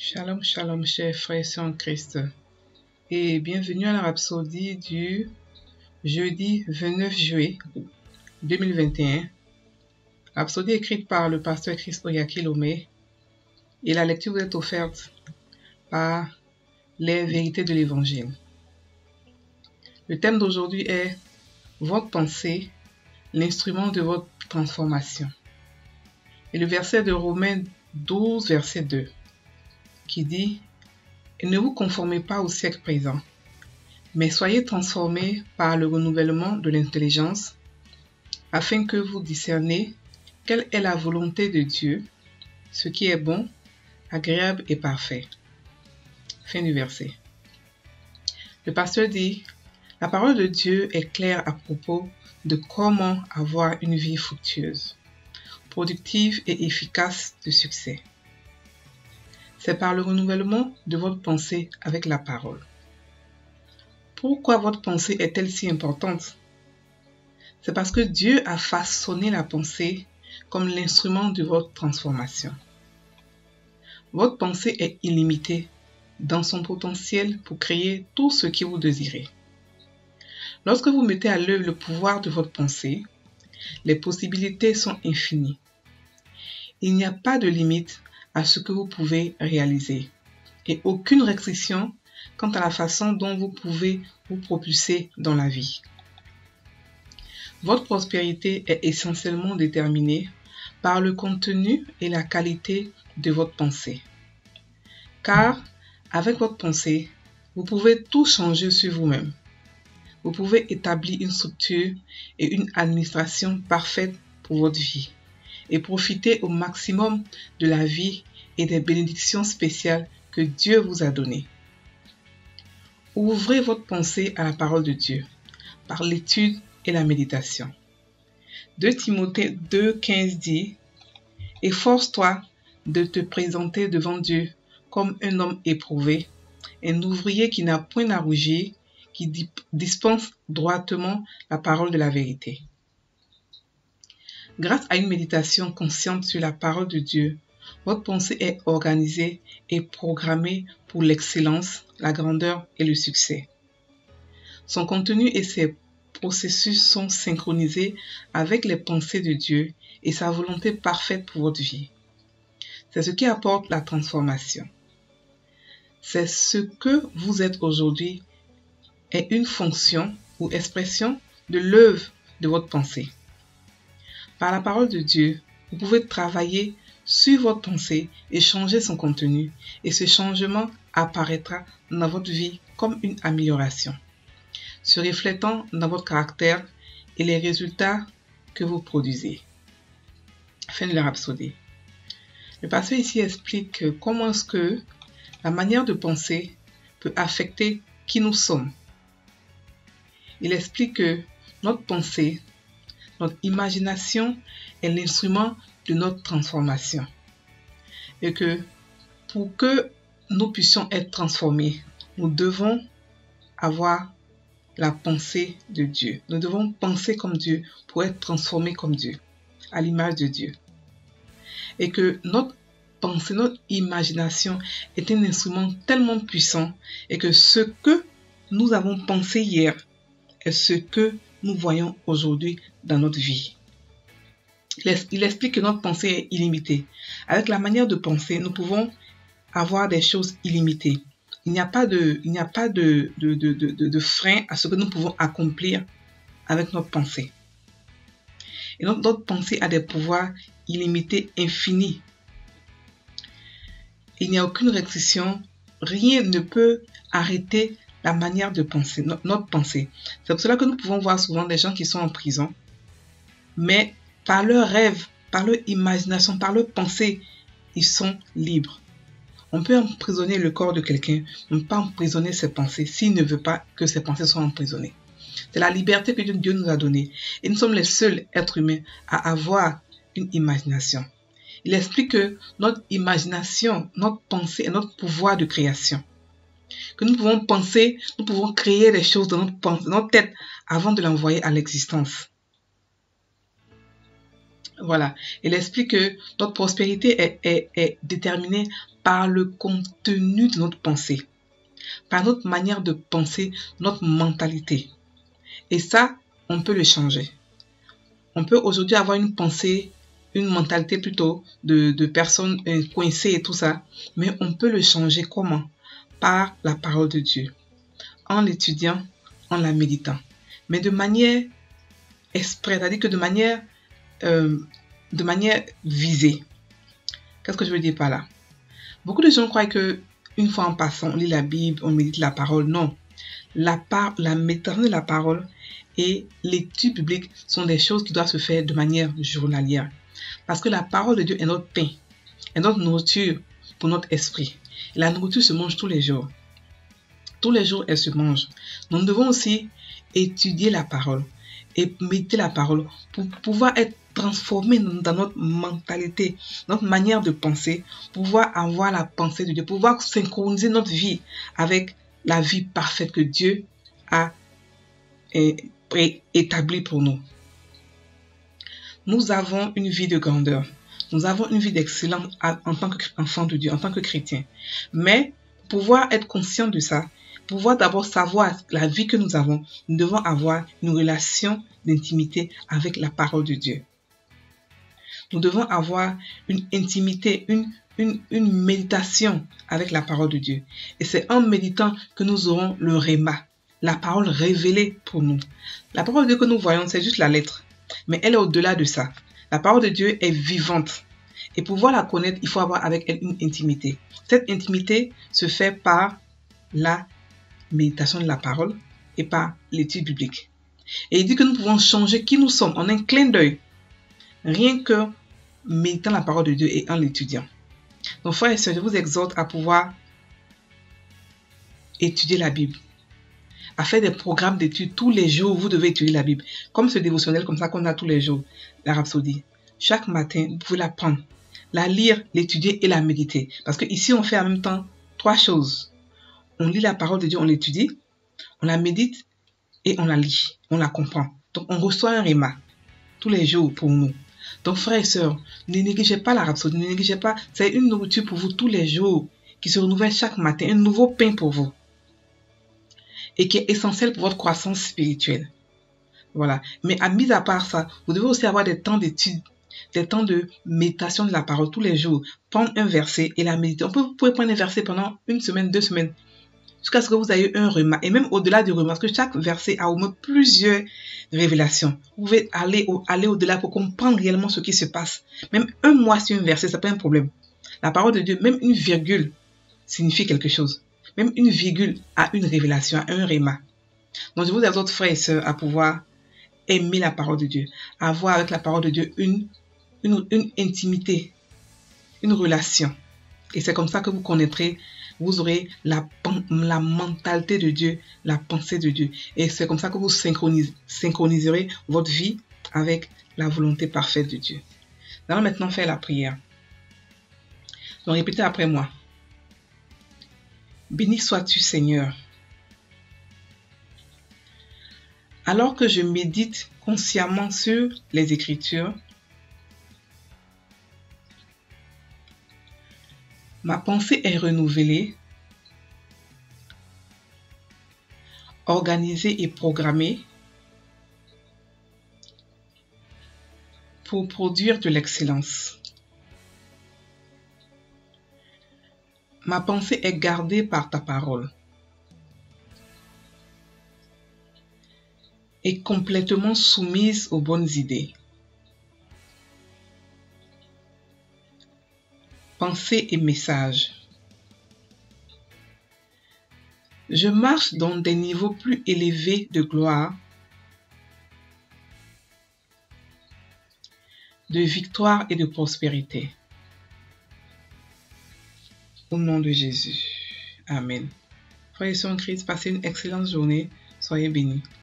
Shalom, shalom, chers frères et sœurs en Christ, et bienvenue à la rhapsodie du jeudi 29 juillet 2021. Rhapsodie écrite par le pasteur Christ Oyaki Lomé, et la lecture vous est offerte par les vérités de l'Évangile. Le thème d'aujourd'hui est votre pensée, l'instrument de votre transformation. Et le verset de Romains 12, verset 2. Qui dit « Ne vous conformez pas au siècle présent, mais soyez transformés par le renouvellement de l'intelligence, afin que vous discerniez quelle est la volonté de Dieu, ce qui est bon, agréable et parfait. » Fin du verset. Le pasteur dit « La parole de Dieu est claire à propos de comment avoir une vie fructueuse, productive et efficace de succès. C'est par le renouvellement de votre pensée avec la parole. Pourquoi votre pensée est-elle si importante? C'est parce que Dieu a façonné la pensée comme l'instrument de votre transformation. Votre pensée est illimitée dans son potentiel pour créer tout ce que vous désirez. Lorsque vous mettez à l'œuvre le pouvoir de votre pensée, les possibilités sont infinies. Il n'y a pas de limite à ce que vous pouvez réaliser et aucune restriction quant à la façon dont vous pouvez vous propulser dans la vie. Votre prospérité est essentiellement déterminée par le contenu et la qualité de votre pensée. Car avec votre pensée, vous pouvez tout changer sur vous-même. Vous pouvez établir une structure et une administration parfaite pour votre vie et profiter au maximum de la vie et des bénédictions spéciales que Dieu vous a données. Ouvrez votre pensée à la parole de Dieu par l'étude et la méditation. 2 Timothée 2,15 dit « Efforce-toi de te présenter devant Dieu comme un homme éprouvé, un ouvrier qui n'a point à rougir, qui dispense droitement la parole de la vérité. » Grâce à une méditation consciente sur la parole de Dieu, votre pensée est organisée et programmée pour l'excellence, la grandeur et le succès. Son contenu et ses processus sont synchronisés avec les pensées de Dieu et sa volonté parfaite pour votre vie. C'est ce qui apporte la transformation. C'est ce que vous êtes aujourd'hui est une fonction ou expression de l'œuvre de votre pensée. Par la parole de Dieu, vous pouvez travailler sur votre pensée et changer son contenu, et ce changement apparaîtra dans votre vie comme une amélioration, se reflétant dans votre caractère et les résultats que vous produisez. Fin de la rhapsodie. Le pasteur ici explique comment est-ce que la manière de penser peut affecter qui nous sommes. Il explique que notre pensée, notre imagination est l'instrument de notre transformation. Et que pour que nous puissions être transformés, nous devons avoir la pensée de Dieu. Nous devons penser comme Dieu pour être transformés comme Dieu, à l'image de Dieu. Et que notre pensée, notre imagination est un instrument tellement puissant et que ce que nous avons pensé hier est ce que nous voyons aujourd'hui dans notre vie. Il explique que notre pensée est illimitée. Avec la manière de penser, nous pouvons avoir des choses illimitées. Il n'y a pas de frein à ce que nous pouvons accomplir avec notre pensée. Et notre pensée a des pouvoirs illimités, infinis. Il n'y a aucune restriction. Rien ne peut arrêter la manière de penser, notre pensée. C'est pour cela que nous pouvons voir souvent des gens qui sont en prison, mais par leurs rêves, par leur imagination, par leur pensée, ils sont libres. On peut emprisonner le corps de quelqu'un, mais pas emprisonner ses pensées s'il ne veut pas que ses pensées soient emprisonnées. C'est la liberté que Dieu nous a donnée. Et nous sommes les seuls êtres humains à avoir une imagination. Il explique que notre imagination, notre pensée est notre pouvoir de création. Que nous pouvons penser, nous pouvons créer des choses dans notre tête avant de l'envoyer à l'existence. Voilà. Il explique que notre prospérité est déterminée par le contenu de notre pensée, par notre manière de penser, notre mentalité. Et ça, on peut le changer. On peut aujourd'hui avoir une pensée, une mentalité plutôt de personnes coincées et tout ça, mais on peut le changer comment? Par la parole de Dieu, en l'étudiant, en la méditant, mais de manière exprès, c'est-à-dire que de manière visée. Qu'est-ce que je veux dire par là? Beaucoup de gens croient que une fois en passant, on lit la Bible, on médite la parole. Non. La méditation de la parole et l'étude biblique sont des choses qui doivent se faire de manière journalière. Parce que la parole de Dieu est notre pain, est notre nourriture pour notre esprit. Et la nourriture se mange tous les jours. Tous les jours, elle se mange. Nous devons aussi étudier la parole et méditer la parole pour pouvoir être transformés dans notre mentalité, notre manière de penser, pouvoir avoir la pensée de Dieu, pouvoir synchroniser notre vie avec la vie parfaite que Dieu a établie pour nous. Nous avons une vie de grandeur. Nous avons une vie d'excellence en tant qu'enfant de Dieu, en tant que chrétien. Mais pour pouvoir être conscient de ça, pouvoir d'abord savoir la vie que nous avons, nous devons avoir une relation d'intimité avec la parole de Dieu. Nous devons avoir une intimité, une méditation avec la parole de Dieu. Et c'est en méditant que nous aurons le réma, la parole révélée pour nous. La parole de Dieu que nous voyons, c'est juste la lettre. Mais elle est au-delà de ça. La parole de Dieu est vivante. Et pour pouvoir la connaître, il faut avoir avec elle une intimité. Cette intimité se fait par la méditation de la parole et par l'étude biblique. Et il dit que nous pouvons changer qui nous sommes en un clin d'œil, rien que méditant la parole de Dieu et en l'étudiant. Donc frères et sœurs, je vous exhorte à pouvoir étudier la Bible, à faire des programmes d'études tous les jours. Vous devez étudier la Bible, comme ce dévotionnel comme ça qu'on a tous les jours, la Rhapsodie. Chaque matin, vous pouvez la prendre, la lire, l'étudier et la méditer. Parce que ici, on fait en même temps 3 choses. On lit la parole de Dieu, on l'étudie, on la médite et on la lit, on la comprend. Donc, on reçoit un réma tous les jours pour nous. Donc, frères et sœurs, ne négligez pas la Rhapsodie, ne négligez pas. C'est une nourriture pour vous tous les jours qui se renouvelle chaque matin, un nouveau pain pour vous et qui est essentiel pour votre croissance spirituelle. Voilà. Mais mis à part ça, vous devez aussi avoir des temps d'étude, des temps de méditation de la parole tous les jours. Prendre un verset et la méditer. Vous pouvez prendre un verset pendant 1 semaine, 2 semaines, jusqu'à ce que vous ayez un réma. Et même au-delà du réma, parce que chaque verset a au moins plusieurs révélations. Vous pouvez aller au-delà pour comprendre réellement ce qui se passe. Même un mois sur un verset, c'est pas un problème. La parole de Dieu, même une virgule, signifie quelque chose. Même une virgule a une révélation, a un réma. Donc je vous exhorte, frères et sœurs, à pouvoir aimer la parole de Dieu, à avoir avec la parole de Dieu une intimité, une relation. Et c'est comme ça que vous connaîtrez, vous aurez la mentalité de Dieu, la pensée de Dieu. Et c'est comme ça que vous synchroniserez votre vie avec la volonté parfaite de Dieu. Nous allons maintenant faire la prière. Donc répétez après moi. Béni sois-tu, Seigneur. Alors que je médite consciemment sur les Écritures, ma pensée est renouvelée, organisée et programmée pour produire de l'excellence. Ma pensée est gardée par ta parole et complètement soumise aux bonnes idées. Pensées et messages. Je marche dans des niveaux plus élevés de gloire, de victoire et de prospérité. Au nom de Jésus. Amen. Frères et sœurs en Christ, passez une excellente journée. Soyez bénis.